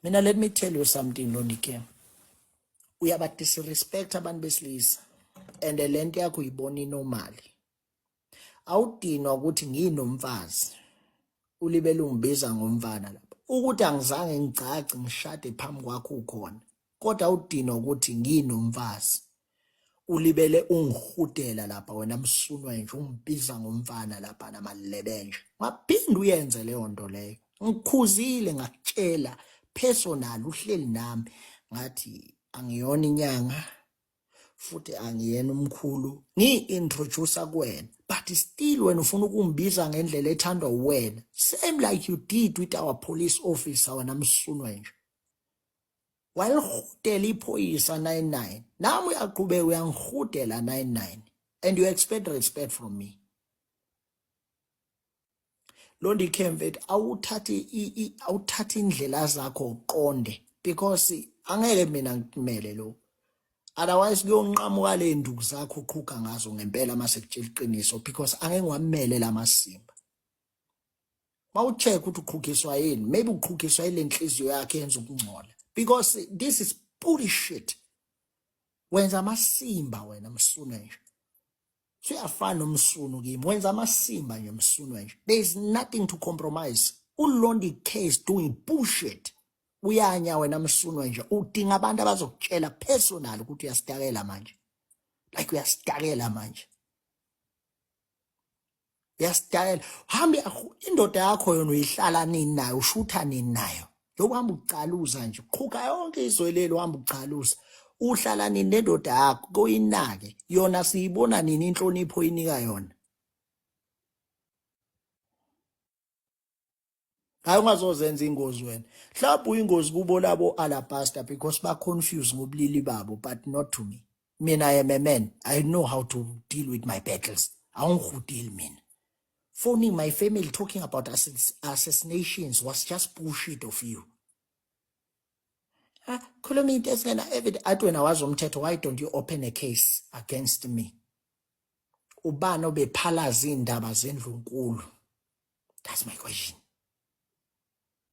Mina, let me tell you something, Londike. Uyaba disrespect abantu besilisa and lento yakho uyibona inormally. Awudinwa ukuthi nginomfazi. Ulibele ungibiza ngomfana lapha. Ukuthi angizange ngicace ngishade phambi kwakho ukhona. Kodwa udinwa ukuthi nginomfazi. Ulibele ungihudela lapha wena msunwa nje ungibiza ngomfana lapha namalebenje. Ngaphinda uyenze leyo nto leyo. Ngikhuzile ngakutshela personal uhleli nami ngathi angiyona inyanga futhi angiyena umkhulu ngi-introduce kuwena but still wena ufuna ukungibiza ngendlela ethandwa uwena same like you did with our police officer wena msunwa nje walihudela iphoyisa 99 nami uyaqhubeka uyangihudela 99 and you expect respect from me. Londike mfethu awuthathi indlela zakho uqonde because angeke mina ngimele lo. Otherwise kuyonqamuka le nduku zakho uqhuka ngazo ngempela mase kutshela iqiniso because angeke ngiwamele lamasimba. Mawucheck ukuthi uqhukiswa yini, maybe uqhukiswa ile nhliziyo yakhe yenza ukungcola because this is bullshit. Wenza amasimba wena msunu nje. Suyafana nomsunu kimi, wenza amasimba nje msunu nje. There is nothing to compromise. Ulondike is doing bullshit. Uyanya wena msunu nje udinga abantu abazokutshela personal ukuthi uyasitakela manje. Like uyasitakela manje. Uyasitakela. Hambe indoda yakho yona uyihlala nini nayo, ushutha nini nayo. Yokuhamba ucaluza nje, qhuka yonke izwelelo uhamba ucaluza. Uhlala nini nendoda yakho koyinake yona siyibona nini inhlonipho inika yona. Hayi ungazozenza ingozi wena. Mhlawumbe uyingozi kubo labo alabaster because ba confuse ngobulili babo but not to me. Mina I am a man. I know how to deal with my battles. Awungihudeli mina. Phoning my family talking about assassinations was just bullshit of you. Khuluma into esingena evidence athi wena wazi umthetho, why don't you open a case against me? Ubani obephalaza indaba zendlunkulu? That's my question.